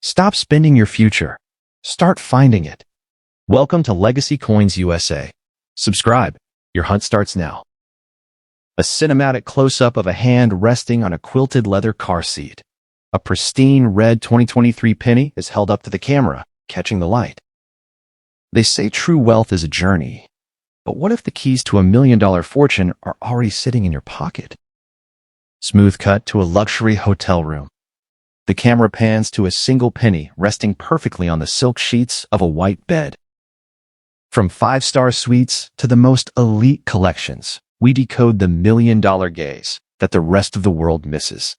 Stop spending your future. Start finding it. Welcome to Legacy Coins USA. Subscribe. Your hunt starts now. A cinematic close-up of a hand resting on a quilted leather car seat. A pristine red 2023 penny is held up to the camera, catching the light. They say true wealth is a journey. But what if the keys to $1 million fortune are already sitting in your pocket? Smooth cut to a luxury hotel room. The camera pans to a single penny resting perfectly on the silk sheets of a white bed. From five-star suites to the most elite collections, we decode the $1 million gaze that the rest of the world misses.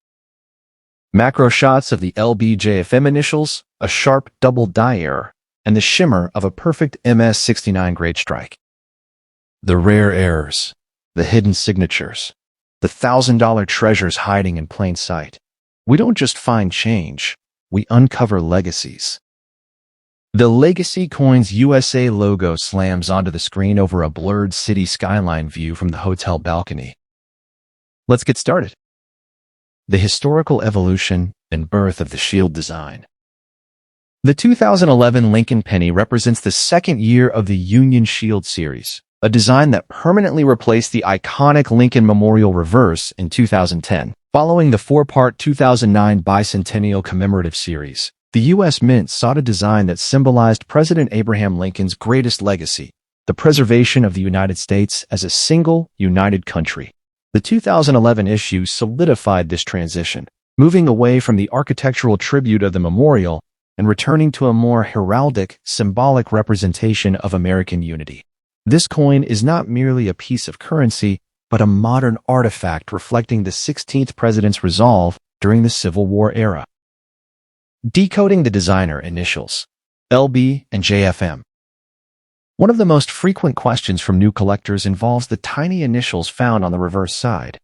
Macro shots of the LBJFM initials, a sharp double die error, and the shimmer of a perfect MS-69 grade strike. The rare errors, the hidden signatures, the $1,000 treasures hiding in plain sight. We don't just find change, we uncover legacies. The Legacy Coins USA logo slams onto the screen over a blurred city skyline view from the hotel balcony. Let's get started. The historical evolution and birth of the shield design. The 2011 Lincoln penny represents the second year of the Union Shield series, a design that permanently replaced the iconic Lincoln Memorial reverse in 2010. Following the four-part 2009 bicentennial commemorative series, the U.S. Mint sought a design that symbolized President Abraham Lincoln's greatest legacy, the preservation of the United States as a single, united country. The 2011 issue solidified this transition, moving away from the architectural tribute of the memorial and returning to a more heraldic, symbolic representation of American unity. This coin is not merely a piece of currency, but a modern artifact reflecting the 16th president's resolve during the Civil War era. Decoding the designer initials, LB and JFM. One of the most frequent questions from new collectors involves the tiny initials found on the reverse side.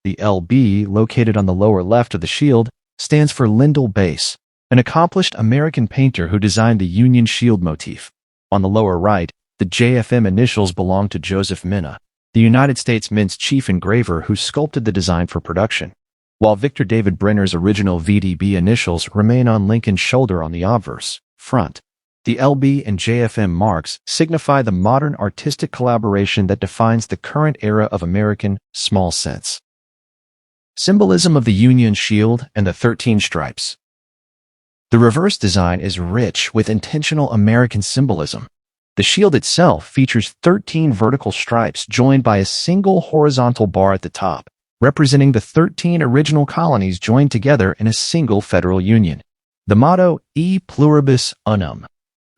The LB, located on the lower left of the shield, stands for Lyndall Bass, an accomplished American painter who designed the Union Shield motif. On the lower right, the JFM initials belong to Joseph Minna, the United States Mint's chief engraver who sculpted the design for production, while Victor David Brenner's original VDB initials remain on Lincoln's shoulder on the obverse front. The LB and JFM marks signify the modern artistic collaboration that defines the current era of American small cents. Symbolism of the Union Shield and the 13 stripes. The reverse design is rich with intentional American symbolism. The shield itself features 13 vertical stripes joined by a single horizontal bar at the top, representing the 13 original colonies joined together in a single federal union. The motto, E pluribus unum,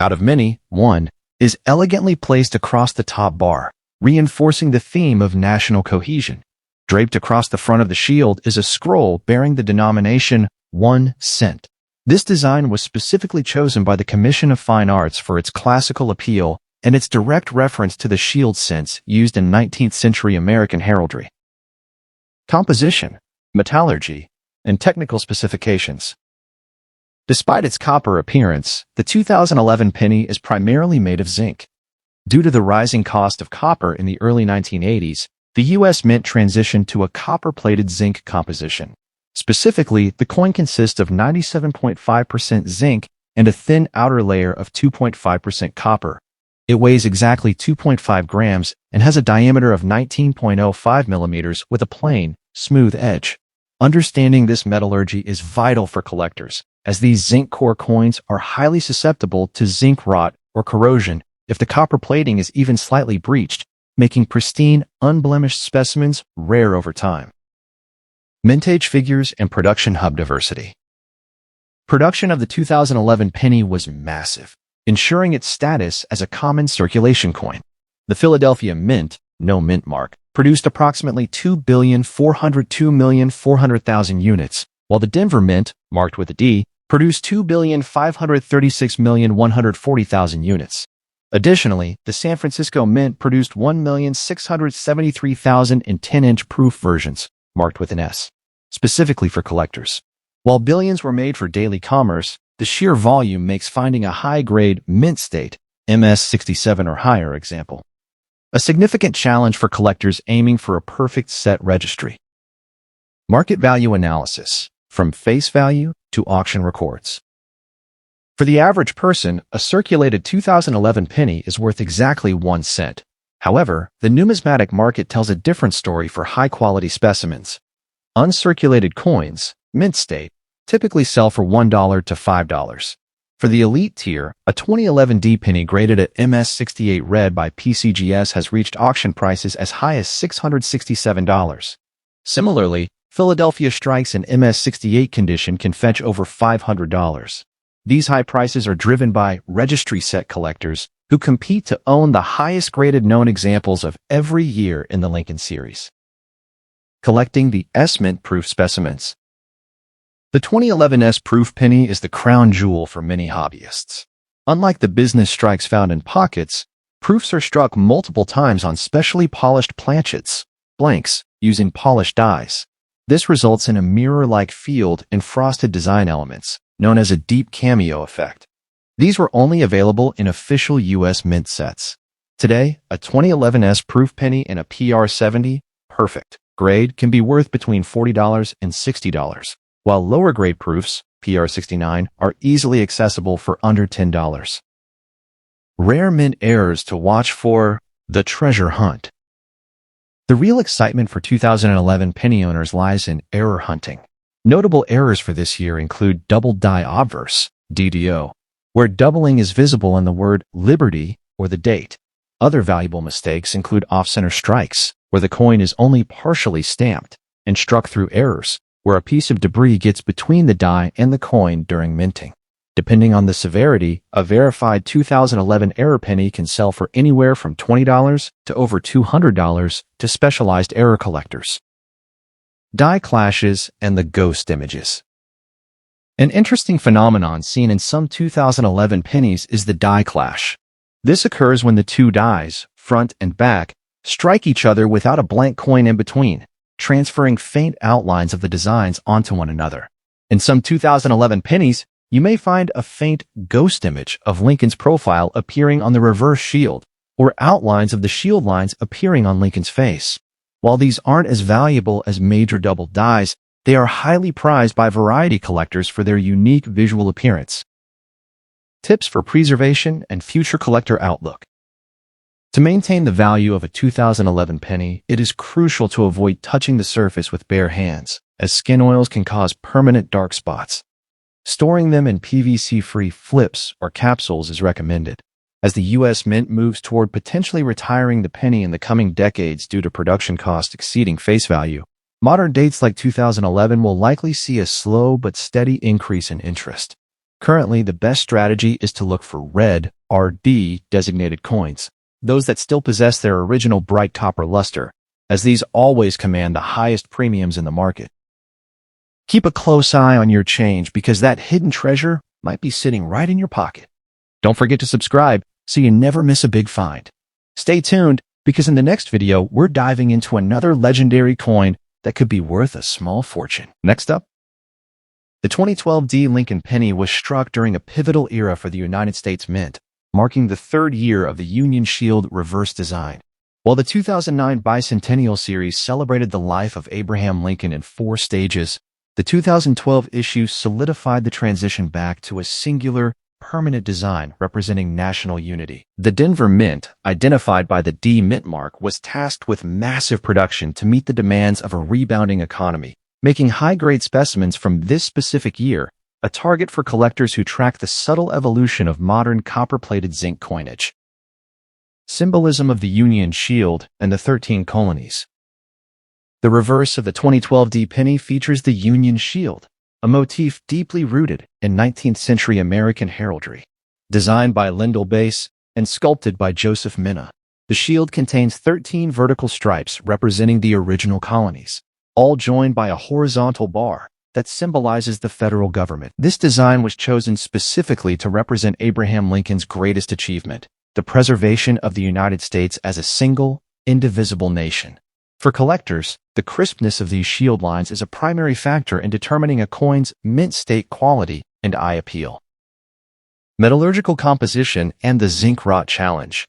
out of many, one, is elegantly placed across the top bar, reinforcing the theme of national cohesion. Draped across the front of the shield is a scroll bearing the denomination 1 cent. This design was specifically chosen by the Commission of Fine Arts for its classical appeal and its direct reference to the shield cents used in 19th century American heraldry. Composition, metallurgy, and technical specifications. Despite its copper appearance, the 2011 penny is primarily made of zinc. Due to the rising cost of copper in the early 1980s, the U.S. Mint transitioned to a copper-plated zinc composition. Specifically, the coin consists of 97.5% zinc and a thin outer layer of 2.5% copper. It weighs exactly 2.5 grams and has a diameter of 19.05 millimeters with a plain, smooth edge. Understanding this metallurgy is vital for collectors, as these zinc core coins are highly susceptible to zinc rot or corrosion if the copper plating is even slightly breached, making pristine, unblemished specimens rare over time. Mintage figures and production hub diversity. Production of the 2011 penny was massive, ensuring its status as a common circulation coin. The Philadelphia Mint, no mint mark, produced approximately 2,402,400,000 units, while the Denver Mint, marked with a D, produced 2,536,140,000 units. Additionally, the San Francisco Mint produced 1,673,000 in 10-inch proof versions, marked with an S, specifically for collectors. While billions were made for daily commerce, the sheer volume makes finding a high-grade mint state, MS-67 or higher example, a significant challenge for collectors aiming for a perfect set registry. Market value analysis, from face value to auction records. For the average person, a circulated 2011 penny is worth exactly 1 cent. However, the numismatic market tells a different story for high-quality specimens. Uncirculated coins, mint state, typically sell for $1 to $5. For the elite tier, a 2011 D penny graded at MS68 red by PCGS has reached auction prices as high as $667. Similarly, Philadelphia strikes in MS68 condition can fetch over $500. These high prices are driven by registry set collectors who compete to own the highest graded known examples of every year in the Lincoln series. Collecting the S-Mint proof specimens. The 2011 S-Proof penny is the crown jewel for many hobbyists. Unlike the business strikes found in pockets, proofs are struck multiple times on specially polished planchets, blanks, using polished dies. This results in a mirror-like field and frosted design elements, known as a deep cameo effect. These were only available in official U.S. mint sets. Today, a 2011 S-Proof penny in a PR70, perfect, grade can be worth between $40 and $60, while lower grade proofs, PR69, are easily accessible for under $10. Rare mint errors to watch for: the treasure hunt. The real excitement for 2011 penny owners lies in error hunting. Notable errors for this year include double die obverse, DDO, where doubling is visible in the word liberty or the date. Other valuable mistakes include off-center strikes, where the coin is only partially stamped, and struck through errors, where a piece of debris gets between the die and the coin during minting. Depending on the severity, a verified 2011 error penny can sell for anywhere from $20 to over $200 to specialized error collectors. Die clashes and the ghost images. An interesting phenomenon seen in some 2011 pennies is the die clash. This occurs when the two dies, front and back, strike each other without a blank coin in between, transferring faint outlines of the designs onto one another. In some 2011 pennies, you may find a faint ghost image of Lincoln's profile appearing on the reverse shield, or outlines of the shield lines appearing on Lincoln's face. While these aren't as valuable as major double dies, they are highly prized by variety collectors for their unique visual appearance. Tips for preservation and future collector outlook. To maintain the value of a 2011 penny, it is crucial to avoid touching the surface with bare hands, as skin oils can cause permanent dark spots. Storing them in PVC-free flips or capsules is recommended. As the U.S. Mint moves toward potentially retiring the penny in the coming decades due to production costs exceeding face value, modern dates like 2011 will likely see a slow but steady increase in interest. Currently, the best strategy is to look for red, RD designated coins, those that still possess their original bright copper luster, as these always command the highest premiums in the market. Keep a close eye on your change because that hidden treasure might be sitting right in your pocket. Don't forget to subscribe so you never miss a big find. Stay tuned because in the next video, we're diving into another legendary coin that could be worth a small fortune. Next up, the 2012 D Lincoln penny was struck during a pivotal era for the United States Mint, marking the third year of the Union Shield reverse design. While the 2009 Bicentennial Series celebrated the life of Abraham Lincoln in 4 stages, the 2012 issue solidified the transition back to a singular, permanent design representing national unity. The Denver Mint, identified by the D Mint mark, was tasked with massive production to meet the demands of a rebounding economy, making high-grade specimens from this specific year a target for collectors who track the subtle evolution of modern copper-plated zinc coinage. Symbolism of the Union Shield and the 13 colonies. The reverse of the 2012 D penny features the Union Shield, a motif deeply rooted in 19th century American heraldry. Designed by Lyndall Bass and sculpted by Joseph Minna, the shield contains 13 vertical stripes representing the original colonies, all joined by a horizontal bar that symbolizes the federal government. This design was chosen specifically to represent Abraham Lincoln's greatest achievement, the preservation of the United States as a single, indivisible nation. For collectors, the crispness of these shield lines is a primary factor in determining a coin's mint state quality and eye appeal. Metallurgical composition and the zinc rot challenge.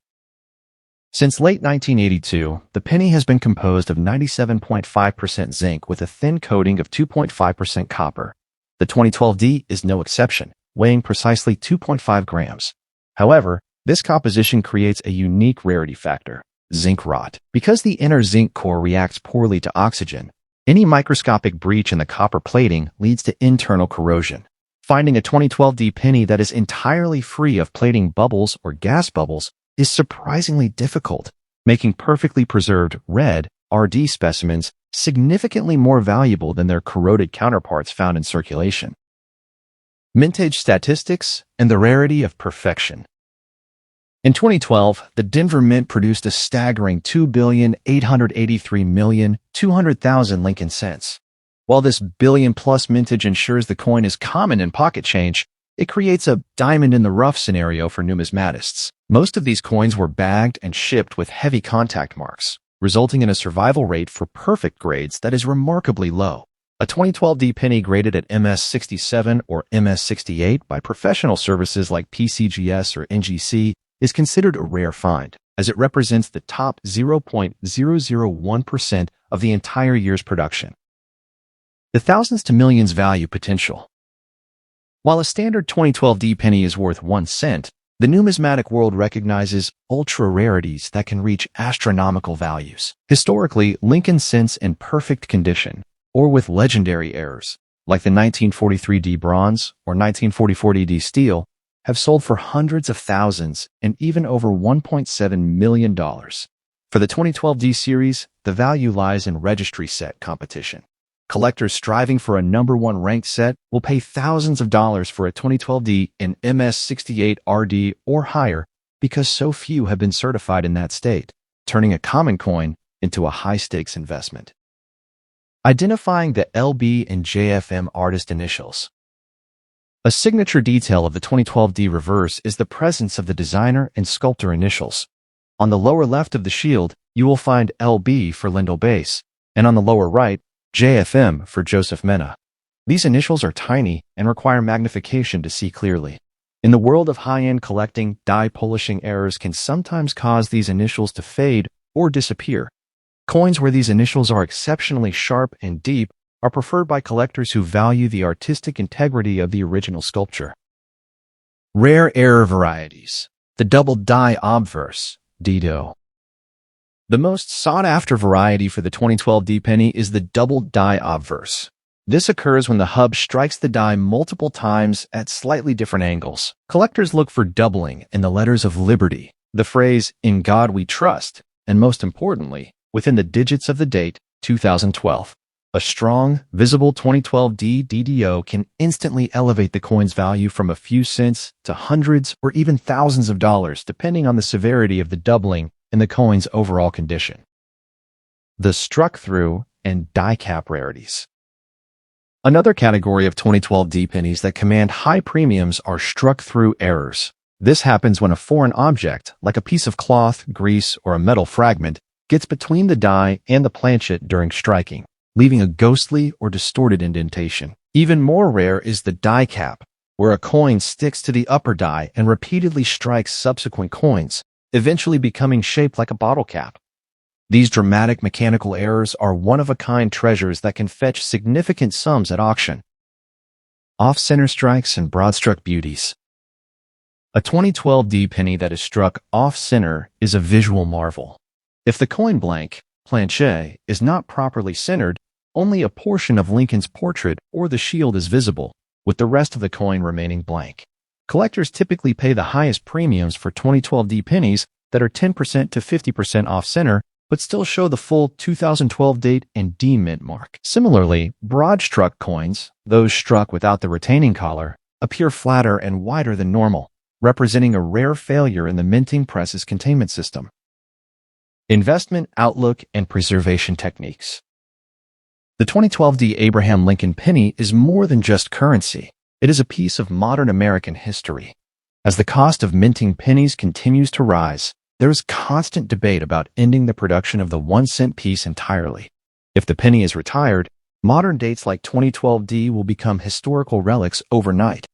Since late 1982, the penny has been composed of 97.5% zinc with a thin coating of 2.5% copper. The 2012 D is no exception, weighing precisely 2.5 grams. However, this composition creates a unique rarity factor: zinc rot. Because the inner zinc core reacts poorly to oxygen, any microscopic breach in the copper plating leads to internal corrosion. Finding a 2012D penny that is entirely free of plating bubbles or gas bubbles is surprisingly difficult, making perfectly preserved red RD specimens significantly more valuable than their corroded counterparts found in circulation. Mintage statistics and the rarity of perfection. In 2012, the Denver Mint produced a staggering 2,883,200,000 Lincoln cents. While this billion-plus mintage ensures the coin is common in pocket change, it creates a diamond-in-the-rough scenario for numismatists. Most of these coins were bagged and shipped with heavy contact marks, resulting in a survival rate for perfect grades that is remarkably low. A 2012D penny graded at MS67 or MS68 by professional services like PCGS or NGC is considered a rare find, as it represents the top 0.001% of the entire year's production. The thousands to millions value potential. While a standard 2012D penny is worth 1 cent, the numismatic world recognizes ultra-rarities that can reach astronomical values. Historically, Lincoln cents in perfect condition, or with legendary errors, like the 1943D bronze or 1944D steel, have sold for hundreds of thousands and even over $1.7 million. For the 2012D series, the value lies in registry set competition. Collectors striving for a #1 ranked set will pay thousands of dollars for a 2012D in MS68 RD or higher because so few have been certified in that state, turning a common coin into a high-stakes investment. Identifying the LB and JFM artist initials. A signature detail of the 2012D reverse is the presence of the designer and sculptor initials. On the lower left of the shield, you will find LB for Lendl Bass, and on the lower right, JFM for Joseph Mena. These initials are tiny and require magnification to see clearly. In the world of high-end collecting, die polishing errors can sometimes cause these initials to fade or disappear. Coins where these initials are exceptionally sharp and deep are preferred by collectors who value the artistic integrity of the original sculpture. Rare error varieties. The double die obverse, DDO. The most sought-after variety for the 2012D penny is the double die obverse. This occurs when the hub strikes the die multiple times at slightly different angles. Collectors look for doubling in the letters of liberty, the phrase, "In God We Trust," and most importantly, within the digits of the date, 2012. A strong, visible 2012D DDO can instantly elevate the coin's value from a few cents to hundreds or even thousands of dollars, depending on the severity of the doubling and the coin's overall condition. The struck-through and die-cap rarities. Another category of 2012D pennies that command high premiums are struck-through errors. This happens when a foreign object, like a piece of cloth, grease, or a metal fragment, gets between the die and the planchet during striking, leaving a ghostly or distorted indentation. Even more rare is the die cap, where a coin sticks to the upper die and repeatedly strikes subsequent coins, eventually becoming shaped like a bottle cap. These dramatic mechanical errors are one-of-a-kind treasures that can fetch significant sums at auction. Off-center strikes and broad-struck beauties. A 2012D penny that is struck off-center is a visual marvel. If the coin blank, planchet, is not properly centered, only a portion of Lincoln's portrait or the shield is visible, with the rest of the coin remaining blank. Collectors typically pay the highest premiums for 2012D pennies that are 10% to 50% off-center, but still show the full 2012 date and D mint mark. Similarly, broad-struck coins, those struck without the retaining collar, appear flatter and wider than normal, representing a rare failure in the minting press's containment system. Investment outlook and preservation techniques. The 2012D Abraham Lincoln penny is more than just currency. It is a piece of modern American history. As the cost of minting pennies continues to rise, there is constant debate about ending the production of the 1-cent piece entirely. If the penny is retired, modern dates like 2012D will become historical relics overnight.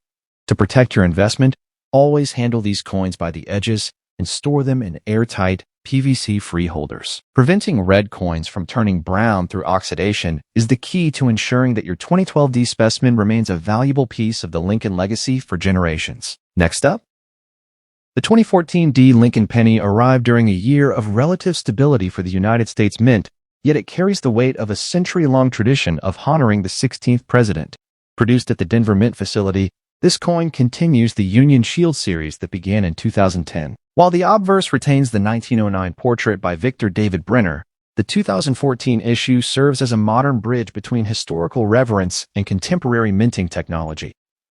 To protect your investment, always handle these coins by the edges and store them in airtight, PVC-free holders. Preventing red coins from turning brown through oxidation is the key to ensuring that your 2012 D specimen remains a valuable piece of the Lincoln legacy for generations. Next up, the 2014 D Lincoln penny arrived during a year of relative stability for the United States Mint, yet it carries the weight of a century-long tradition of honoring the 16th president. Produced at the Denver Mint facility, this coin continues the Union Shield series that began in 2010. While the obverse retains the 1909 portrait by Victor David Brenner, the 2014 issue serves as a modern bridge between historical reverence and contemporary minting technology.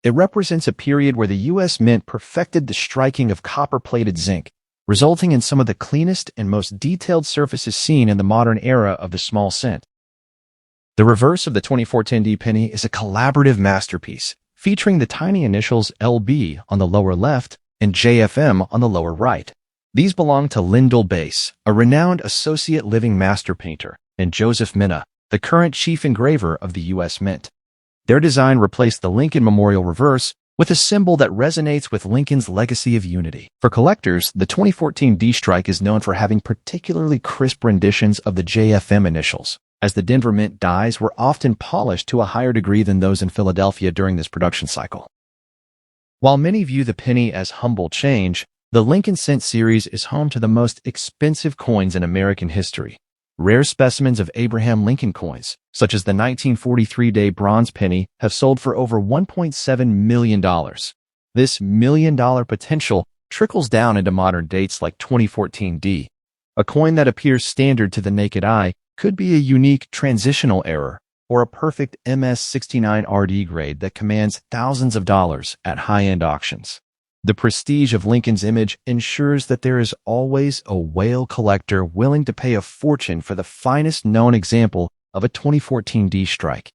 It represents a period where the U.S. Mint perfected the striking of copper-plated zinc, resulting in some of the cleanest and most detailed surfaces seen in the modern era of the small cent. The reverse of the 2014 D penny is a collaborative masterpiece, featuring the tiny initials LB on the lower left and JFM on the lower right. These belong to Lyndall Bass, a renowned associate living master painter, and Joseph Minna, the current chief engraver of the U.S. Mint. Their design replaced the Lincoln Memorial reverse with a symbol that resonates with Lincoln's legacy of unity. For collectors, the 2014 D strike is known for having particularly crisp renditions of the JFM initials, as the Denver Mint dies were often polished to a higher degree than those in Philadelphia during this production cycle. While many view the penny as humble change, the Lincoln Cent series is home to the most expensive coins in American history. Rare specimens of Abraham Lincoln coins, such as the 1943 Day bronze penny, have sold for over $1.7 million. This million-dollar potential trickles down into modern dates like 2014 D. A coin that appears standard to the naked eye could be a unique transitional error or a perfect MS-69 RD grade that commands thousands of dollars at high-end auctions. The prestige of Lincoln's image ensures that there is always a whale collector willing to pay a fortune for the finest known example of a 2014 D strike.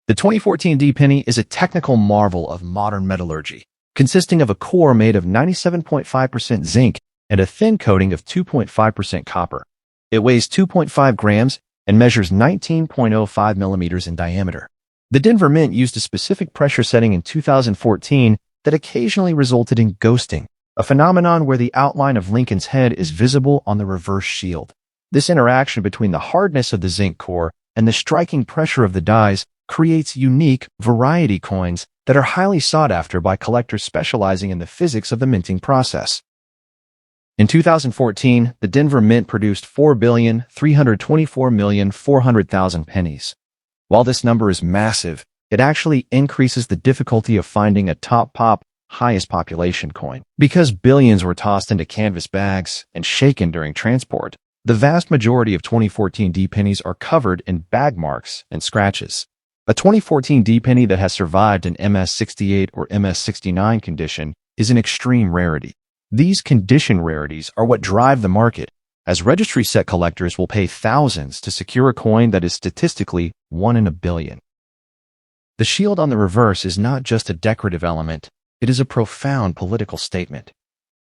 The 2014 D penny is a technical marvel of modern metallurgy, consisting of a core made of 97.5% zinc and a thin coating of 2.5% copper. It weighs 2.5 grams and measures 19.05 millimeters in diameter. The Denver Mint used a specific pressure setting in 2014 that occasionally resulted in ghosting, a phenomenon where the outline of Lincoln's head is visible on the reverse shield. This interaction between the hardness of the zinc core and the striking pressure of the dies creates unique variety coins that are highly sought after by collectors specializing in the physics of the minting process. In 2014, the Denver Mint produced 4,324,400,000 pennies. While this number is massive, it actually increases the difficulty of finding a top-pop, highest population coin. Because billions were tossed into canvas bags and shaken during transport, the vast majority of 2014 D pennies are covered in bag marks and scratches. A 2014 D penny that has survived an MS-68 or MS-69 condition is an extreme rarity. These condition rarities are what drive the market, as registry set collectors will pay thousands to secure a coin that is statistically 1 in a billion. The shield on the reverse is not just a decorative element, it is a profound political statement.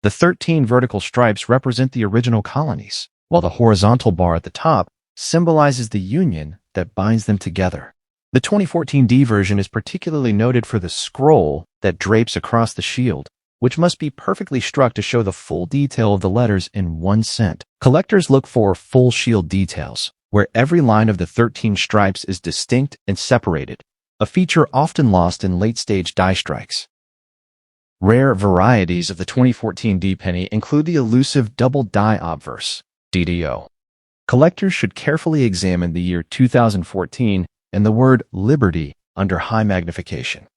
The 13 vertical stripes represent the original colonies, while the horizontal bar at the top symbolizes the union that binds them together. The 2014 D version is particularly noted for the scroll that drapes across the shield, which must be perfectly struck to show the full detail of the letters in 1 cent. Collectors look for full shield details, where every line of the 13 stripes is distinct and separated, a feature often lost in late-stage die strikes. Rare varieties of the 2014 D penny include the elusive double die obverse, DDO. Collectors should carefully examine the year 2014 and the word liberty under high magnification.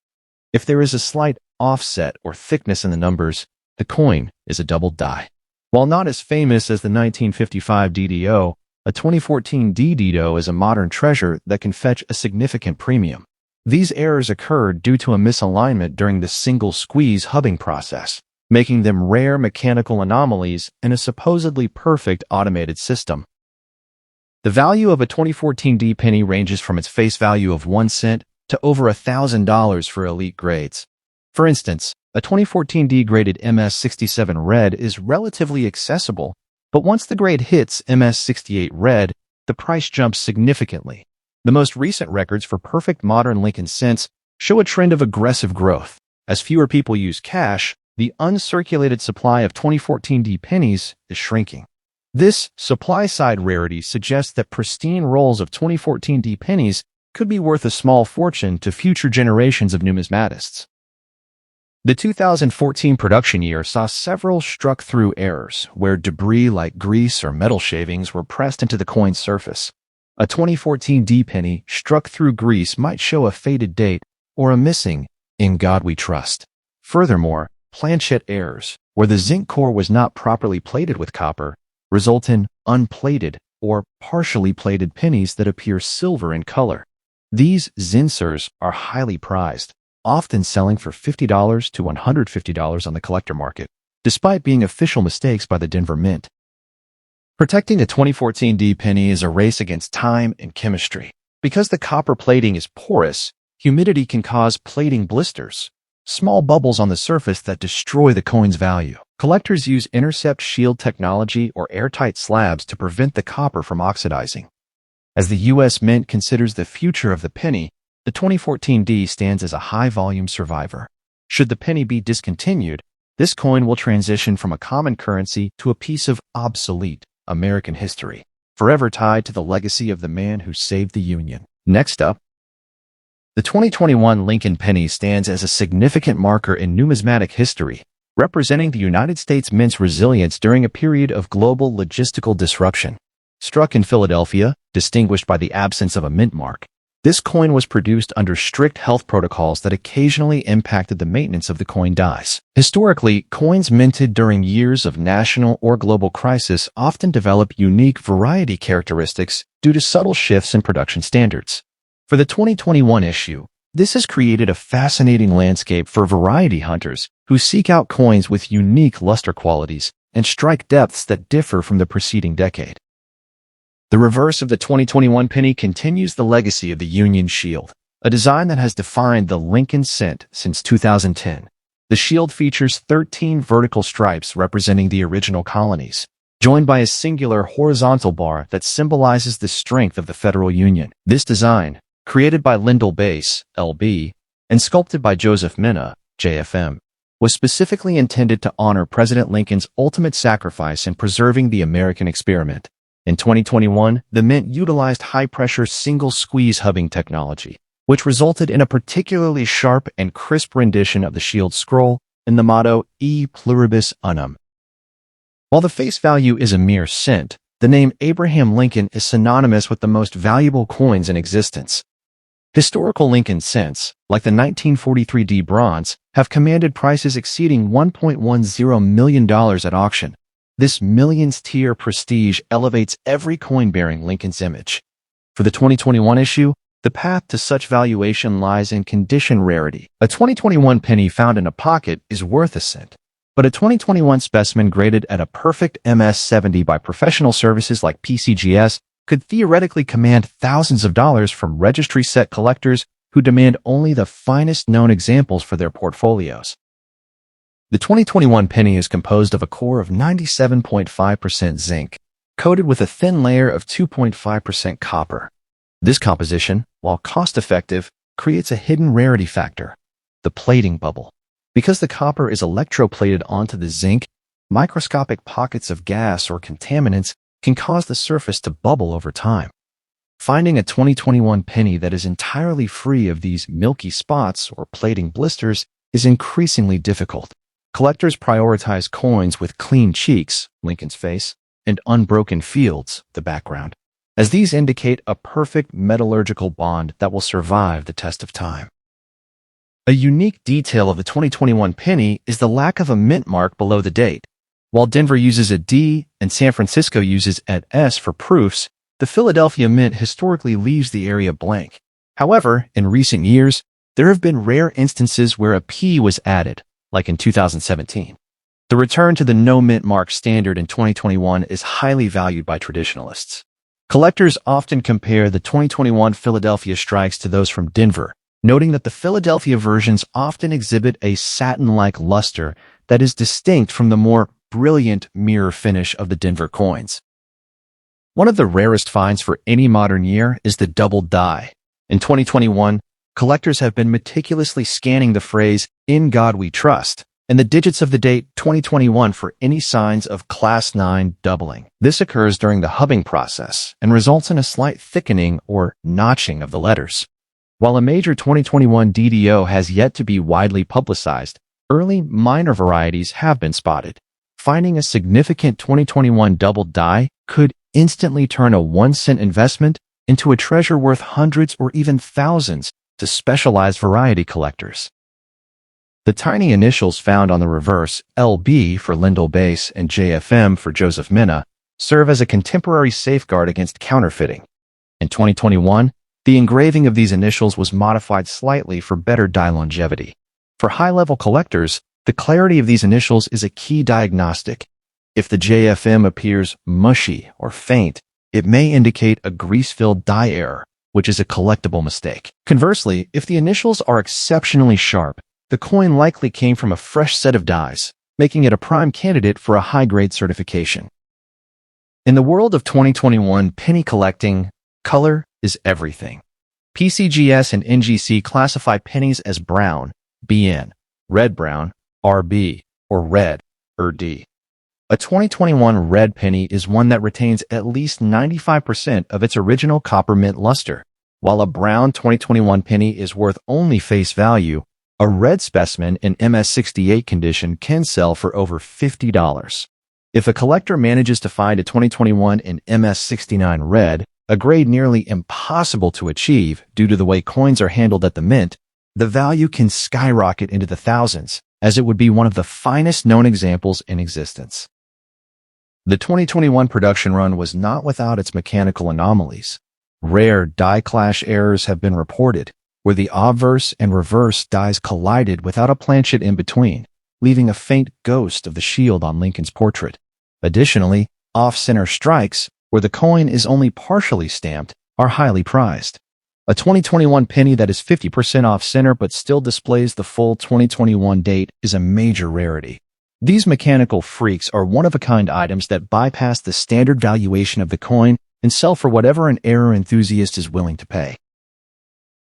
If there is a slight offset or thickness in the numbers, the coin is a double die. While not as famous as the 1955 DDO, a 2014 DDO is a modern treasure that can fetch a significant premium. These errors occurred due to a misalignment during the single squeeze hubbing process, making them rare mechanical anomalies in a supposedly perfect automated system. The value of a 2014 D penny ranges from its face value of 1 cent to over $1,000 for elite grades. For instance, a 2014 D graded MS-67 red is relatively accessible, but once the grade hits MS-68 red, the price jumps significantly. The most recent records for perfect modern Lincoln cents show a trend of aggressive growth. As fewer people use cash, the uncirculated supply of 2014 D pennies is shrinking. This supply-side rarity suggests that pristine rolls of 2014 D pennies could be worth a small fortune to future generations of numismatists. The 2014 production year saw several struck-through errors, where debris like grease or metal shavings were pressed into the coin's surface. A 2014 D penny struck through grease might show a faded date or a missing "In God We Trust." Furthermore, planchette errors, where the zinc core was not properly plated with copper, result in unplated or partially plated pennies that appear silver in color. These zinsers are highly prized, often selling for $50 to $150 on the collector market, despite being official mistakes by the Denver Mint. Protecting a 2014 D penny is a race against time and chemistry. Because the copper plating is porous, humidity can cause plating blisters, small bubbles on the surface that destroy the coin's value. Collectors use intercept shield technology or airtight slabs to prevent the copper from oxidizing. As the U.S. Mint considers the future of the penny, the 2014 D stands as a high-volume survivor. Should the penny be discontinued, this coin will transition from a common currency to a piece of obsolete American history, forever tied to the legacy of the man who saved the Union. Next up, the 2021 Lincoln penny stands as a significant marker in numismatic history, representing the United States Mint's resilience during a period of global logistical disruption. Struck in Philadelphia, distinguished by the absence of a mint mark, this coin was produced under strict health protocols that occasionally impacted the maintenance of the coin dies. Historically, coins minted during years of national or global crisis often develop unique variety characteristics due to subtle shifts in production standards. For the 2021 issue, this has created a fascinating landscape for variety hunters who seek out coins with unique luster qualities and strike depths that differ from the preceding decade. The reverse of the 2021 penny continues the legacy of the Union Shield, a design that has defined the Lincoln cent since 2010. The shield features 13 vertical stripes representing the original colonies, joined by a singular horizontal bar that symbolizes the strength of the Federal Union. This design, created by Lyndall Bass, LB, and sculpted by Joseph Minna, JFM, was specifically intended to honor President Lincoln's ultimate sacrifice in preserving the American experiment. In 2021, the Mint utilized high-pressure single-squeeze hubbing technology, which resulted in a particularly sharp and crisp rendition of the shield scroll and the motto E Pluribus Unum. While the face value is a mere cent, the name Abraham Lincoln is synonymous with the most valuable coins in existence. Historical Lincoln cents, like the 1943 D bronze, have commanded prices exceeding $1.10 million at auction. This millions-tier prestige elevates every coin bearing Lincoln's image. For the 2021 issue, the path to such valuation lies in condition rarity. A 2021 penny found in a pocket is worth a cent, but a 2021 specimen graded at a perfect MS-70 by professional services like PCGS could theoretically command thousands of dollars from registry set collectors who demand only the finest known examples for their portfolios. The 2021 penny is composed of a core of 97.5% zinc, coated with a thin layer of 2.5% copper. This composition, while cost-effective, creates a hidden rarity factor, the plating bubble. Because the copper is electroplated onto the zinc, microscopic pockets of gas or contaminants can cause the surface to bubble over time. Finding a 2021 penny that is entirely free of these milky spots or plating blisters is increasingly difficult. Collectors prioritize coins with clean cheeks, Lincoln's face, and unbroken fields, the background, as these indicate a perfect metallurgical bond that will survive the test of time. A unique detail of the 2021 penny is the lack of a mint mark below the date. While Denver uses a D and San Francisco uses an S for proofs, the Philadelphia Mint historically leaves the area blank. However, in recent years, there have been rare instances where a P was added, like in 2017. The return to the no mint mark standard in 2021 is highly valued by traditionalists. Collectors often compare the 2021 Philadelphia strikes to those from Denver, noting that the Philadelphia versions often exhibit a satin-like luster that is distinct from the more brilliant mirror finish of the Denver coins. One of the rarest finds for any modern year is the double die. In 2021, collectors have been meticulously scanning the phrase, "In God We Trust," and the digits of the date 2021 for any signs of class 9 doubling. This occurs during the hubbing process and results in a slight thickening or notching of the letters. While a major 2021 DDO has yet to be widely publicized, early minor varieties have been spotted. Finding a significant 2021 doubled die could instantly turn a 1-cent investment into a treasure worth hundreds or even thousands to specialized variety collectors. The tiny initials found on the reverse, LB for Lyndall Base and JFM for Joseph Minna, serve as a contemporary safeguard against counterfeiting. In 2021, the engraving of these initials was modified slightly for better die longevity. For high-level collectors, the clarity of these initials is a key diagnostic. If the JFM appears mushy or faint, it may indicate a grease-filled die error, which is a collectible mistake. Conversely, if the initials are exceptionally sharp, the coin likely came from a fresh set of dies, making it a prime candidate for a high-grade certification. In the world of 2021 penny collecting, color is everything. PCGS and NGC classify pennies as brown, BN, red-brown, RB, or red, D. A 2021 red penny is one that retains at least 95% of its original copper mint luster. While a brown 2021 penny is worth only face value, a red specimen in MS68 condition can sell for over $50. If a collector manages to find a 2021 in MS69 red, a grade nearly impossible to achieve due to the way coins are handled at the mint, the value can skyrocket into the thousands, as it would be one of the finest known examples in existence. The 2021 production run was not without its mechanical anomalies. Rare die clash errors have been reported, where the obverse and reverse dies collided without a planchet in between, leaving a faint ghost of the shield on Lincoln's portrait. Additionally, off-center strikes, where the coin is only partially stamped, are highly prized. A 2021 penny that is 50% off-center but still displays the full 2021 date is a major rarity. These mechanical freaks are one-of-a-kind items that bypass the standard valuation of the coin and sell for whatever an error enthusiast is willing to pay.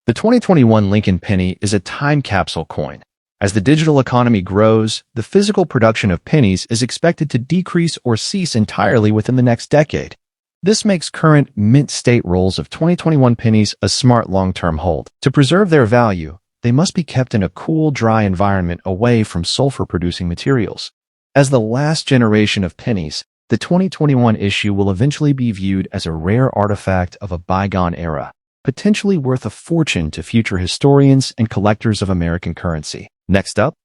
The 2021 Lincoln penny is a time capsule coin. As the digital economy grows, the physical production of pennies is expected to decrease or cease entirely within the next decade. This makes current mint state rolls of 2021 pennies a smart long-term hold. To preserve their value, they must be kept in a cool, dry environment away from sulfur-producing materials. As the last generation of pennies, the 2021 issue will eventually be viewed as a rare artifact of a bygone era, potentially worth a fortune to future historians and collectors of American currency. Next up,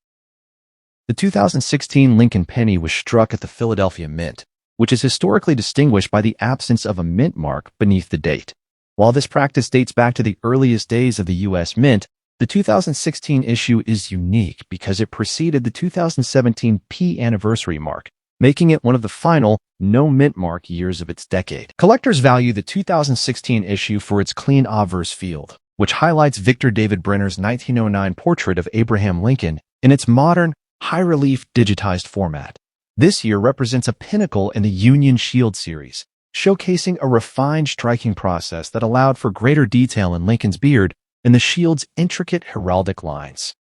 the 2016 Lincoln penny was struck at the Philadelphia Mint, which is historically distinguished by the absence of a mint mark beneath the date. While this practice dates back to the earliest days of the U.S. Mint, the 2016 issue is unique because it preceded the 2017 P anniversary mark, making it one of the final no mint mark years of its decade. Collectors value the 2016 issue for its clean obverse field, which highlights Victor David Brenner's 1909 portrait of Abraham Lincoln in its modern, high-relief digitized format. This year represents a pinnacle in the Union Shield series, showcasing a refined striking process that allowed for greater detail in Lincoln's beard and the shield's intricate heraldic lines.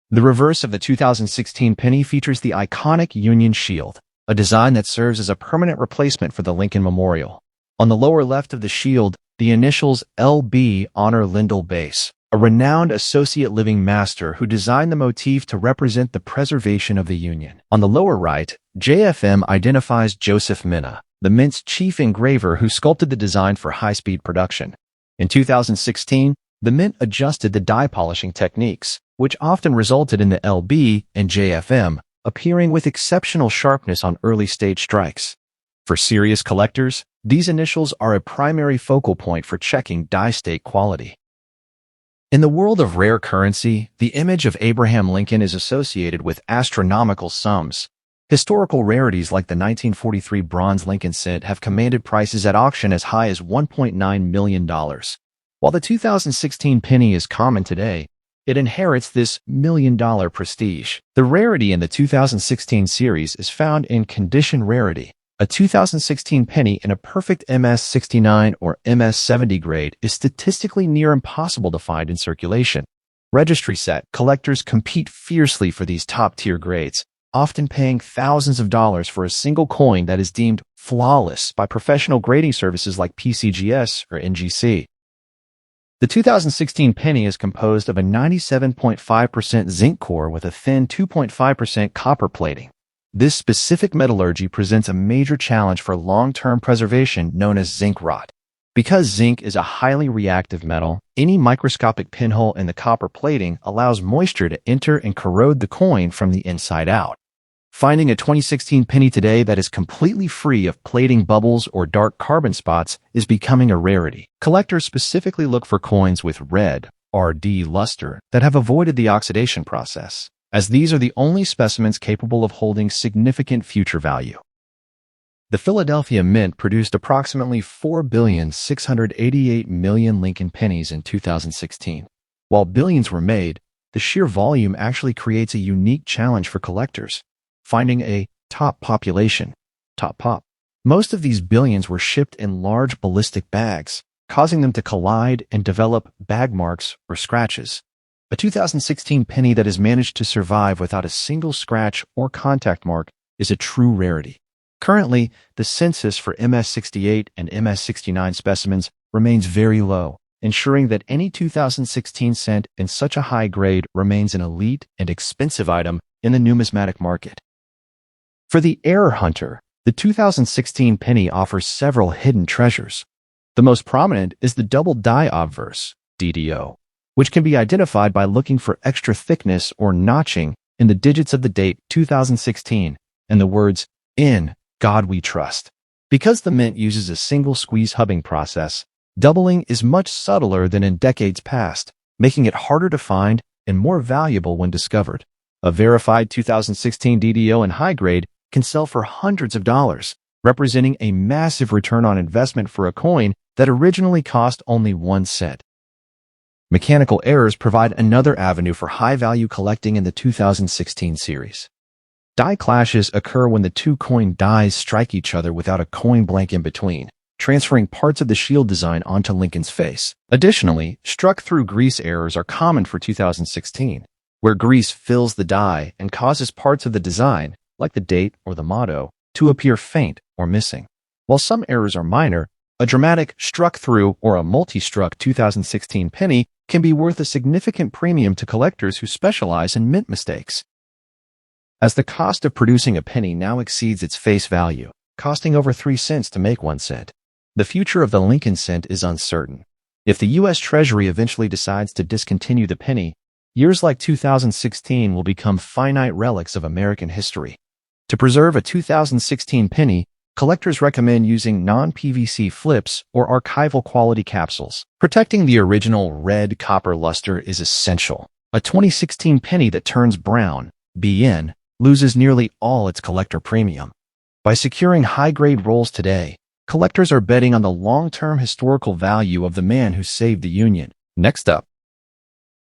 The reverse of the 2016 penny features the iconic Union Shield, a design that serves as a permanent replacement for the Lincoln Memorial. On the lower left of the shield, the initials LB honor Lyndall Base, a renowned associate living master who designed the motif to represent the preservation of the Union. On the lower right, JFM identifies Joseph Minna, the Mint's chief engraver who sculpted the design for high-speed production. In 2016, the Mint adjusted the die polishing techniques, which often resulted in the LB and JFM appearing with exceptional sharpness on early-stage strikes. For serious collectors, these initials are a primary focal point for checking die state quality. In the world of rare currency, the image of Abraham Lincoln is associated with astronomical sums. Historical rarities like the 1943 bronze Lincoln cent have commanded prices at auction as high as $1.9 million. While the 2016 penny is common today, it inherits this million-dollar prestige. The rarity in the 2016 series is found in condition rarity. A 2016 penny in a perfect MS69 or MS70 grade is statistically near impossible to find in circulation. registry set, collectors compete fiercely for these top-tier grades, often paying thousands of dollars for a single coin that is deemed flawless by professional grading services like PCGS or NGC. The 2016 penny is composed of a 97.5% zinc core with a thin 2.5% copper plating. This specific metallurgy presents a major challenge for long-term preservation known as zinc rot. Because zinc is a highly reactive metal, any microscopic pinhole in the copper plating allows moisture to enter and corrode the coin from the inside out. Finding a 2016 penny today that is completely free of plating bubbles or dark carbon spots is becoming a rarity. Collectors specifically look for coins with red, RD luster that have avoided the oxidation process, as these are the only specimens capable of holding significant future value. The Philadelphia Mint produced approximately 4,688,000,000 Lincoln pennies in 2016. While billions were made, the sheer volume actually creates a unique challenge for collectors, finding a top population, top pop. Most of these billions were shipped in large ballistic bags, causing them to collide and develop bag marks or scratches. A 2016 penny that has managed to survive without a single scratch or contact mark is a true rarity. Currently, the census for MS68 and MS69 specimens remains very low, ensuring that any 2016 cent in such a high grade remains an elite and expensive item in the numismatic market. For the error hunter, the 2016 penny offers several hidden treasures. The most prominent is the double die obverse, DDO, which can be identified by looking for extra thickness or notching in the digits of the date 2016 and the words, "In God we trust." Because the mint uses a single squeeze hubbing process, doubling is much subtler than in decades past, making it harder to find and more valuable when discovered. A verified 2016 DDO in high grade can sell for hundreds of dollars, representing a massive return on investment for a coin that originally cost only 1 cent. Mechanical errors provide another avenue for high-value collecting in the 2016 series. Die clashes occur when the two coin dies strike each other without a coin blank in between, transferring parts of the shield design onto Lincoln's face. Additionally, struck-through grease errors are common for 2016, where grease fills the die and causes parts of the design, like the date or the motto, to appear faint or missing. While some errors are minor, a dramatic struck-through or a multi-struck 2016 penny can be worth a significant premium to collectors who specialize in mint mistakes. As the cost of producing a penny now exceeds its face value, costing over 3 cents to make 1 cent, the future of the Lincoln cent is uncertain. If the U.S. Treasury eventually decides to discontinue the penny, years like 2016 will become finite relics of American history. To preserve a 2016 penny, collectors recommend using non-PVC flips or archival quality capsules. Protecting the original red copper luster is essential. A 2016 penny that turns brown, BN, loses nearly all its collector premium. By securing high-grade rolls today, collectors are betting on the long-term historical value of the man who saved the Union. Next up,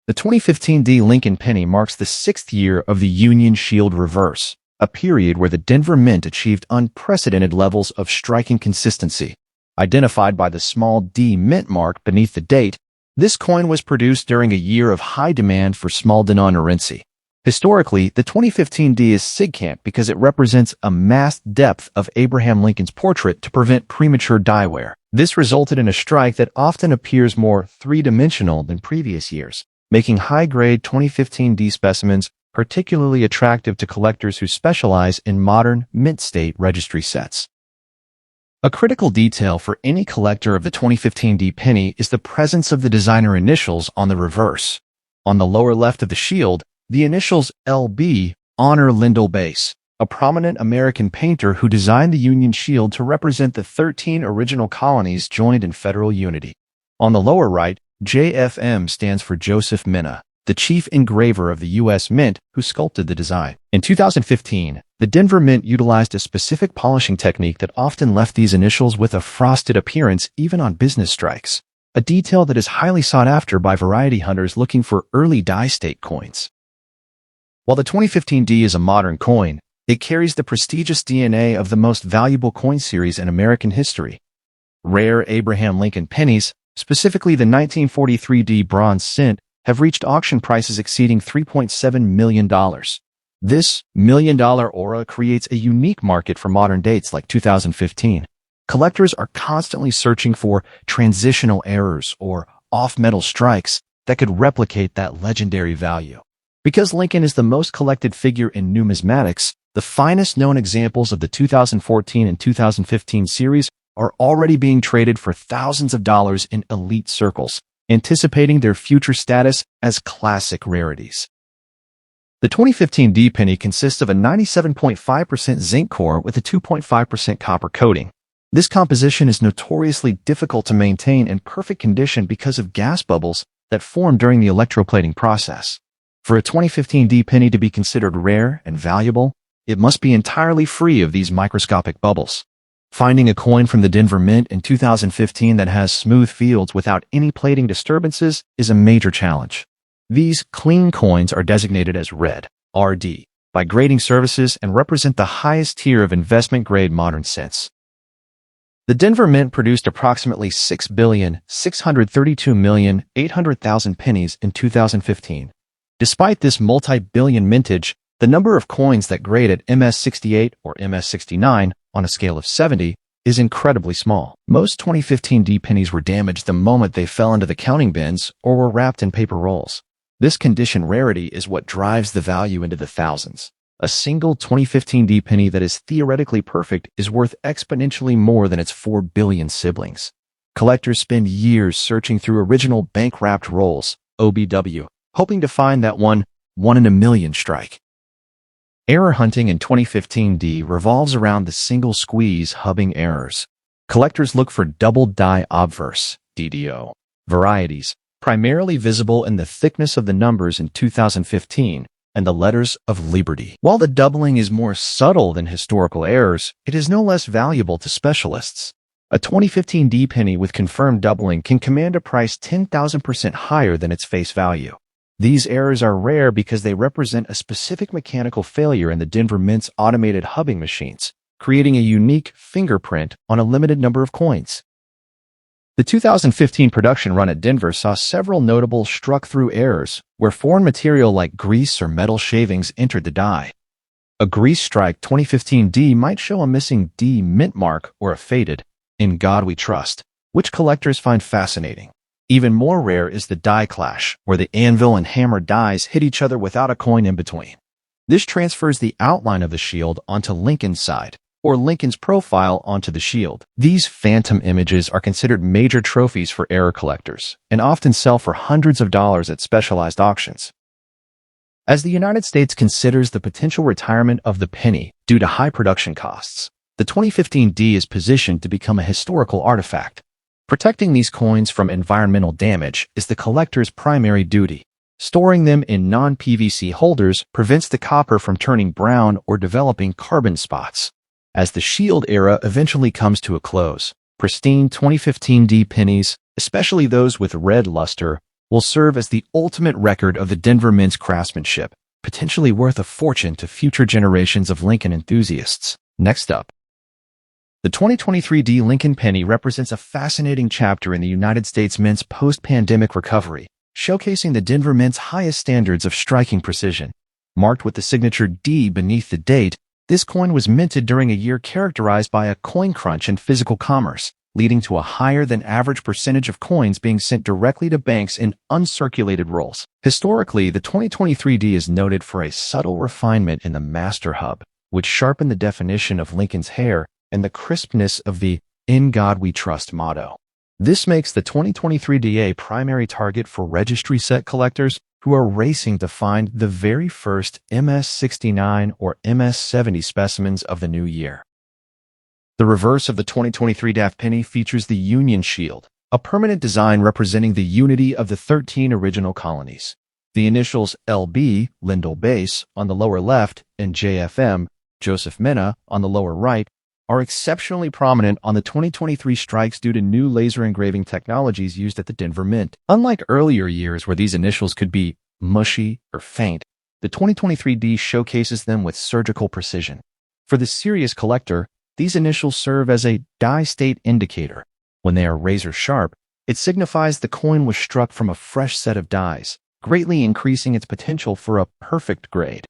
the 2015 D Lincoln penny marks the 6th year of the Union Shield reverse, a period where the Denver Mint achieved unprecedented levels of striking consistency. Identified by the small D mint mark beneath the date, this coin was produced during a year of high demand for small denominarency. Historically, the 2015 D is significant because it represents a masked depth of Abraham Lincoln's portrait to prevent premature die wear. This resulted in a strike that often appears more three-dimensional than previous years, making high-grade 2015 D specimens particularly attractive to collectors who specialize in modern mint-state registry sets. A critical detail for any collector of the 2015 D penny is the presence of the designer initials on the reverse. On the lower left of the shield, the initials LB honor Lyndall Bass, a prominent American painter who designed the Union Shield to represent the 13 original colonies joined in federal unity. On the lower right, JFM stands for Joseph Minna, the chief engraver of the U.S. Mint who sculpted the design. In 2015, the Denver Mint utilized a specific polishing technique that often left these initials with a frosted appearance even on business strikes, a detail that is highly sought after by variety hunters looking for early die-state coins. While the 2015 D is a modern coin, it carries the prestigious DNA of the most valuable coin series in American history. Rare Abraham Lincoln pennies, specifically the 1943 D bronze cent, have reached auction prices exceeding $3.7 million. This million-dollar aura creates a unique market for modern dates like 2015. Collectors are constantly searching for transitional errors or off-metal strikes that could replicate that legendary value. Because Lincoln is the most collected figure in numismatics, the finest known examples of the 2014 and 2015 series are already being traded for thousands of dollars in elite circles, anticipating their future status as classic rarities. The 2015 D penny consists of a 97.5% zinc core with a 2.5% copper coating. This composition is notoriously difficult to maintain in perfect condition because of gas bubbles that form during the electroplating process. For a 2015 D penny to be considered rare and valuable, it must be entirely free of these microscopic bubbles. Finding a coin from the Denver Mint in 2015 that has smooth fields without any plating disturbances is a major challenge. These clean coins are designated as red, RD, by grading services and represent the highest tier of investment-grade modern cents. The Denver Mint produced approximately 6,632,800,000 pennies in 2015. Despite this multi-billion mintage, the number of coins that grade at MS68 or MS69 on a scale of 70 is incredibly small. Most 2015 D pennies were damaged the moment they fell into the counting bins or were wrapped in paper rolls. This condition rarity is what drives the value into the thousands. A single 2015 D penny that is theoretically perfect is worth exponentially more than its 4 billion siblings. Collectors spend years searching through original bank-wrapped rolls, OBW, hoping to find that one in a million strike. Error hunting in 2015 D revolves around the single squeeze hubbing errors. Collectors look for double die obverse, DDO, varieties, primarily visible in the thickness of the numbers in 2015 and the letters of Liberty. While the doubling is more subtle than historical errors, it is no less valuable to specialists. A 2015 D penny with confirmed doubling can command a price 10,000% higher than its face value. These errors are rare because they represent a specific mechanical failure in the Denver Mint's automated hubbing machines, creating a unique fingerprint on a limited number of coins. The 2015 production run at Denver saw several notable struck-through errors where foreign material like grease or metal shavings entered the die. A grease strike 2015 D might show a missing D mint mark or a faded "In God We Trust," which collectors find fascinating. Even more rare is the die clash, where the anvil and hammer dies hit each other without a coin in between. This transfers the outline of the shield onto Lincoln's side, or Lincoln's profile onto the shield. These phantom images are considered major trophies for error collectors, and often sell for hundreds of dollars at specialized auctions. As the United States considers the potential retirement of the penny due to high production costs, the 2015 D is positioned to become a historical artifact. Protecting these coins from environmental damage is the collector's primary duty. Storing them in non-PVC holders prevents the copper from turning brown or developing carbon spots. As the Shield era eventually comes to a close, pristine 2015 D pennies, especially those with red luster, will serve as the ultimate record of the Denver Mint's craftsmanship, potentially worth a fortune to future generations of Lincoln enthusiasts. Next up, the 2023 D Lincoln penny represents a fascinating chapter in the United States Mint's post-pandemic recovery, showcasing the Denver Mint's highest standards of striking precision. Marked with the signature D beneath the date, this coin was minted during a year characterized by a coin crunch in physical commerce, leading to a higher-than-average percentage of coins being sent directly to banks in uncirculated rolls. Historically, the 2023 D is noted for a subtle refinement in the master hub, which sharpened the definition of Lincoln's hair and the crispness of the "In God We Trust" motto. This makes the 2023 D a primary target for registry set collectors who are racing to find the very first MS69 or MS70 specimens of the new year. The reverse of the 2023 DAF penny features the Union Shield, a permanent design representing the unity of the 13 original colonies. The initials LB, Lindell Base, on the lower left, and JFM, Joseph Mena, on the lower right, are exceptionally prominent on the 2023 strikes due to new laser engraving technologies used at the Denver Mint. Unlike earlier years where these initials could be mushy or faint, the 2023 D showcases them with surgical precision. For the serious collector, these initials serve as a die state indicator. When they are razor sharp, it signifies the coin was struck from a fresh set of dies, greatly increasing its potential for a perfect grade.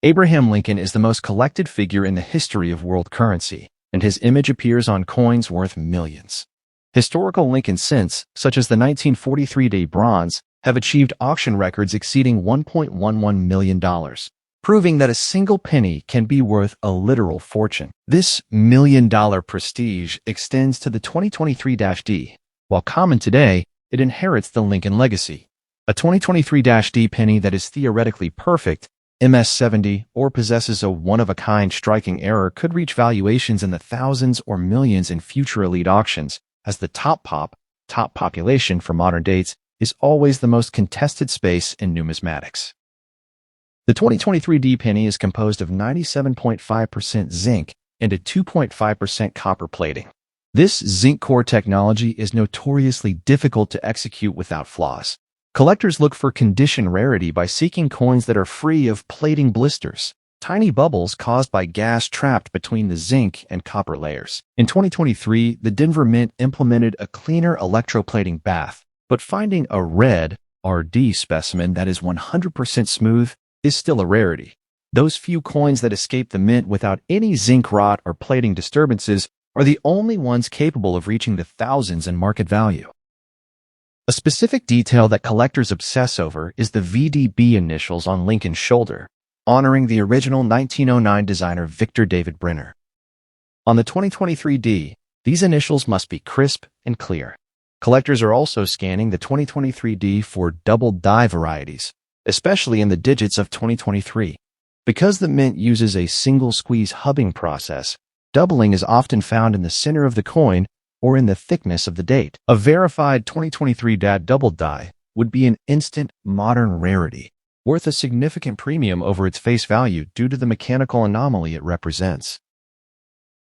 Abraham Lincoln is the most collected figure in the history of world currency, and his image appears on coins worth millions. Historical Lincoln cents, such as the 1943 bronze, have achieved auction records exceeding $1.11 million, proving that a single penny can be worth a literal fortune. This million-dollar prestige extends to the 2023-D. While common today, it inherits the Lincoln legacy. A 2023-D penny that is theoretically perfect, MS-70, or possesses a one-of-a-kind striking error could reach valuations in the thousands or millions in future elite auctions, as the top population for modern dates is always the most contested space in numismatics. The 2023-D penny is composed of 97.5% zinc and a 2.5% copper plating. This zinc core technology is notoriously difficult to execute without flaws. Collectors look for condition rarity by seeking coins that are free of plating blisters, tiny bubbles caused by gas trapped between the zinc and copper layers. In 2023, the Denver Mint implemented a cleaner electroplating bath, but finding a red RD specimen that is 100% smooth is still a rarity. Those few coins that escape the mint without any zinc rot or plating disturbances are the only ones capable of reaching the thousands in market value. A specific detail that collectors obsess over is the VDB initials on Lincoln's shoulder, honoring the original 1909 designer Victor David Brenner. On the 2023-D, these initials must be crisp and clear. Collectors are also scanning the 2023-D for double die varieties, especially in the digits of 2023. Because the mint uses a single squeeze hubbing process, doubling is often found in the center of the coin or in the thickness of the date. A verified 2023 DAD double die would be an instant modern rarity, worth a significant premium over its face value due to the mechanical anomaly it represents.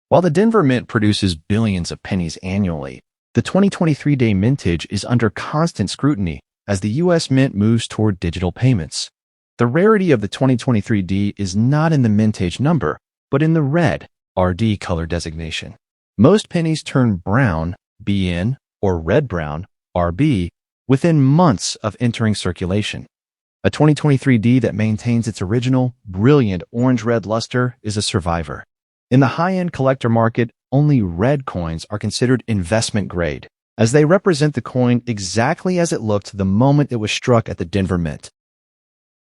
While the Denver Mint produces billions of pennies annually, the 2023-D mintage is under constant scrutiny as the U.S. Mint moves toward digital payments. The rarity of the 2023-D is not in the mintage number, but in the red RD color designation. Most pennies turn brown, BN, or red-brown, RB, within months of entering circulation. A 2023-D that maintains its original, brilliant orange-red luster is a survivor. In the high-end collector market, only red coins are considered investment grade, as they represent the coin exactly as it looked the moment it was struck at the Denver Mint.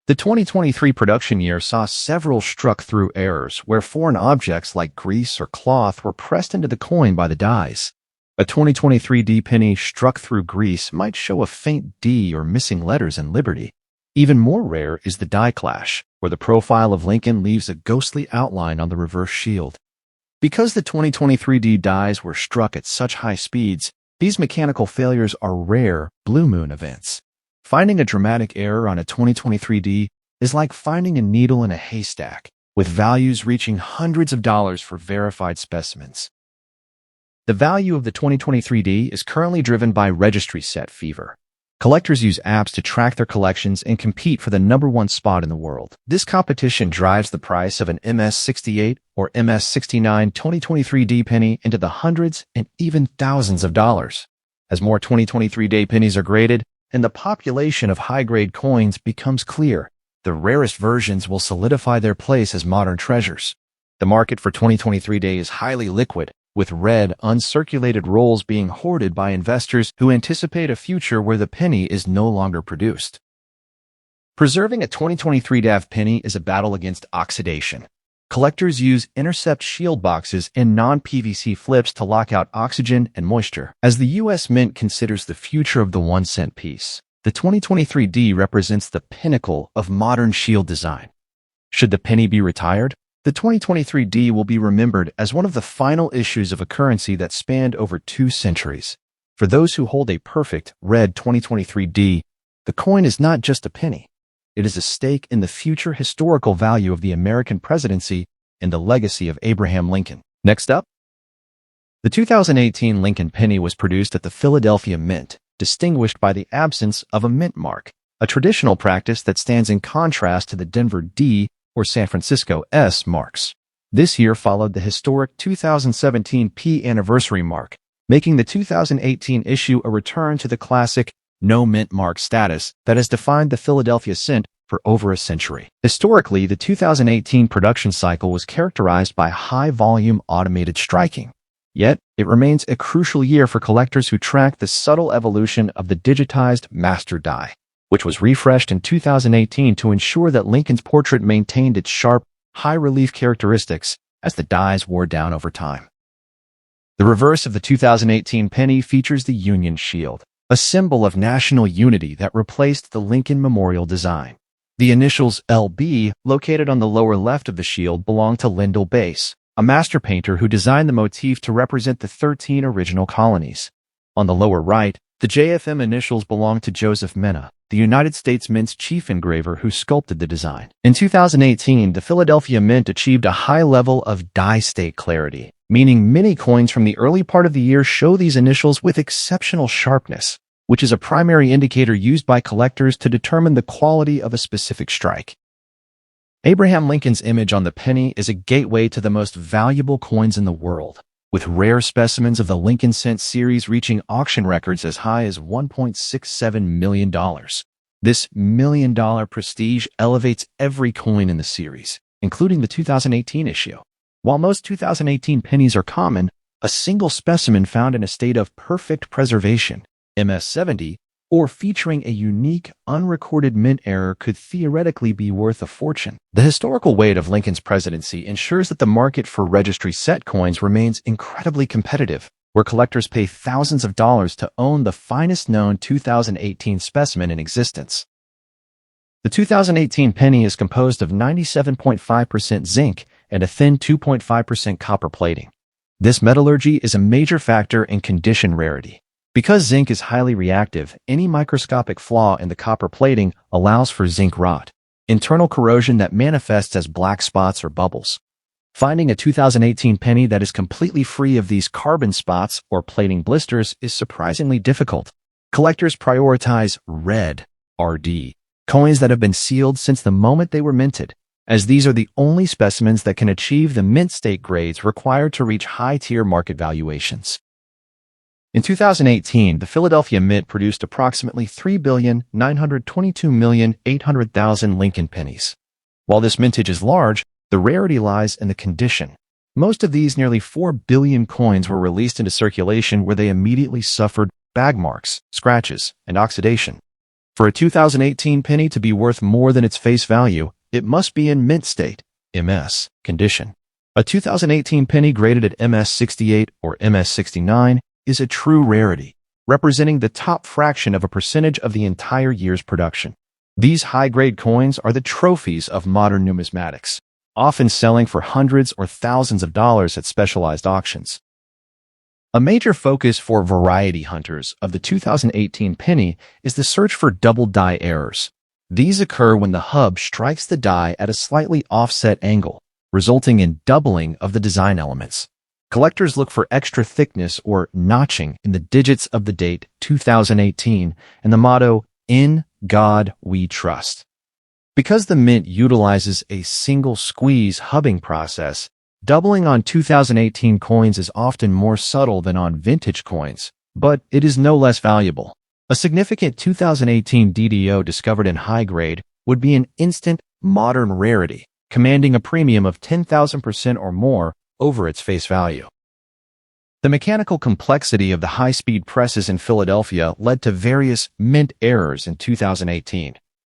The 2023 production year saw several struck-through errors where foreign objects like grease or cloth were pressed into the coin by the dies. A 2023-D penny struck through grease might show a faint D or missing letters in Liberty. Even more rare is the die clash, where the profile of Lincoln leaves a ghostly outline on the reverse shield. Because the 2023-D dies were struck at such high speeds, these mechanical failures are rare blue moon events. Finding a dramatic error on a 2023-D is like finding a needle in a haystack, with values reaching hundreds of dollars for verified specimens. The value of the 2023-D is currently driven by registry set fever. Collectors use apps to track their collections and compete for the #1 spot in the world. This competition drives the price of an MS-68 or MS-69 2023-D penny into the hundreds and even thousands of dollars. As more 2023-D pennies are graded, and the population of high-grade coins becomes clear, the rarest versions will solidify their place as modern treasures. The market for 2023-D is highly liquid, with red, uncirculated rolls being hoarded by investors who anticipate a future where the penny is no longer produced. Preserving a 2023-D penny is a battle against oxidation. Collectors use intercept shield boxes and non-PVC flips to lock out oxygen and moisture. As the U.S. Mint considers the future of the 1-cent piece, the 2023-D represents the pinnacle of modern shield design. Should the penny be retired, the 2023-D will be remembered as one of the final issues of a currency that spanned over 2 centuries. For those who hold a perfect red 2023-D, the coin is not just a penny. It is a stake in the future historical value of the American presidency and the legacy of Abraham Lincoln. Next up, the 2018 Lincoln penny was produced at the Philadelphia Mint, distinguished by the absence of a mint mark, a traditional practice that stands in contrast to the Denver D or San Francisco S marks. This year followed the historic 2017 P anniversary mark, making the 2018 issue a return to the classic no mint mark status that has defined the Philadelphia cent for over a century. Historically, the 2018 production cycle was characterized by high-volume automated striking. Yet, it remains a crucial year for collectors who track the subtle evolution of the digitized master die, which was refreshed in 2018 to ensure that Lincoln's portrait maintained its sharp, high-relief characteristics as the dies wore down over time. The reverse of the 2018 penny features the Union Shield, a symbol of national unity that replaced the Lincoln Memorial design. The initials LB, located on the lower left of the shield, belong to Lyndall Bass, a master painter who designed the motif to represent the 13 original colonies. On the lower right, the JFM initials belong to Joseph Mena, the United States Mint's chief engraver who sculpted the design. In 2018, the Philadelphia Mint achieved a high level of die state clarity, meaning many coins from the early part of the year show these initials with exceptional sharpness, which is a primary indicator used by collectors to determine the quality of a specific strike. Abraham Lincoln's image on the penny is a gateway to the most valuable coins in the world, with rare specimens of the Lincoln cent series reaching auction records as high as $1.67 million. This million-dollar prestige elevates every coin in the series, including the 2018 issue. While most 2018 pennies are common, a single specimen found in a state of perfect preservation, MS-70, or featuring a unique, unrecorded mint error could theoretically be worth a fortune. The historical weight of Lincoln's presidency ensures that the market for registry set coins remains incredibly competitive, where collectors pay thousands of dollars to own the finest known 2018 specimen in existence. The 2018 penny is composed of 97.5% zinc and a thin 2.5% copper plating. This metallurgy is a major factor in condition rarity. Because zinc is highly reactive, any microscopic flaw in the copper plating allows for zinc rot, internal corrosion that manifests as black spots or bubbles. Finding a 2018 penny that is completely free of these carbon spots or plating blisters is surprisingly difficult. Collectors prioritize red RD coins that have been sealed since the moment they were minted, as these are the only specimens that can achieve the mint state grades required to reach high-tier market valuations. In 2018, the Philadelphia Mint produced approximately 3,922,800,000 Lincoln pennies. While this mintage is large, the rarity lies in the condition. Most of these nearly 4 billion coins were released into circulation where they immediately suffered bag marks, scratches, and oxidation. For a 2018 penny to be worth more than its face value, it must be in mint state, MS, condition. A 2018 penny graded at MS-68 or MS-69 is a true rarity, representing the top fraction of a percentage of the entire year's production. These high-grade coins are the trophies of modern numismatics, often selling for hundreds or thousands of dollars at specialized auctions. A major focus for variety hunters of the 2018 penny is the search for double die errors. These occur when the hub strikes the die at a slightly offset angle, resulting in doubling of the design elements. Collectors look for extra thickness or notching in the digits of the date 2018 and the motto, "In God We Trust." Because the mint utilizes a single squeeze hubbing process, doubling on 2018 coins is often more subtle than on vintage coins, but it is no less valuable. A significant 2018 DDO discovered in high grade would be an instant modern rarity, commanding a premium of 10,000% or more over its face value. The mechanical complexity of the high-speed presses in Philadelphia led to various mint errors in 2018.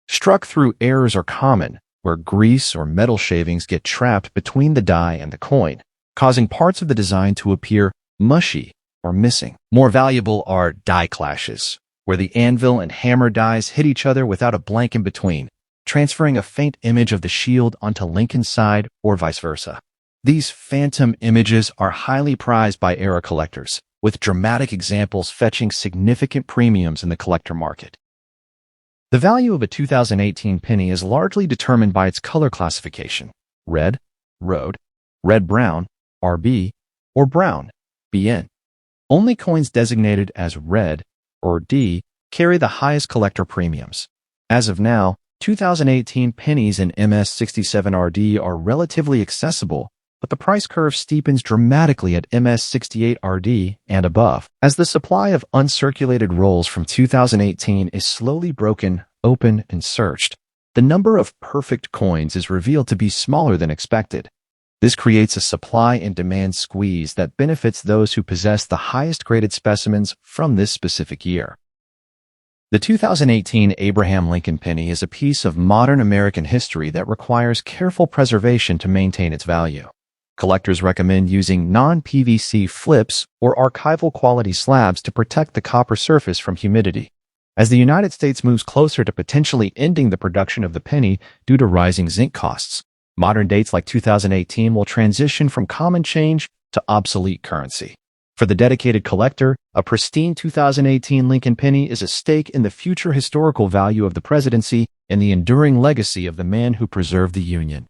Struck-through errors are common, where grease or metal shavings get trapped between the die and the coin, causing parts of the design to appear mushy or missing. More valuable are die clashes, where the anvil and hammer dies hit each other without a blank in between, transferring a faint image of the shield onto Lincoln's side or vice versa. These phantom images are highly prized by era collectors, with dramatic examples fetching significant premiums in the collector market. The value of a 2018 penny is largely determined by its color classification: red, road, red-brown, RB, or brown, BN. Only coins designated as red or D carry the highest collector premiums. As of now, 2018 pennies in MS-67 RD are relatively accessible, but the price curve steepens dramatically at MS68RD and above, as the supply of uncirculated rolls from 2018 is slowly broken, open, and searched. The number of perfect coins is revealed to be smaller than expected. This creates a supply and demand squeeze that benefits those who possess the highest graded specimens from this specific year. The 2018 Abraham Lincoln penny is a piece of modern American history that requires careful preservation to maintain its value. Collectors recommend using non-PVC flips or archival quality slabs to protect the copper surface from humidity. As the United States moves closer to potentially ending the production of the penny due to rising zinc costs, modern dates like 2018 will transition from common change to obsolete currency. For the dedicated collector, a pristine 2018 Lincoln penny is a stake in the future historical value of the presidency and the enduring legacy of the man who preserved the Union.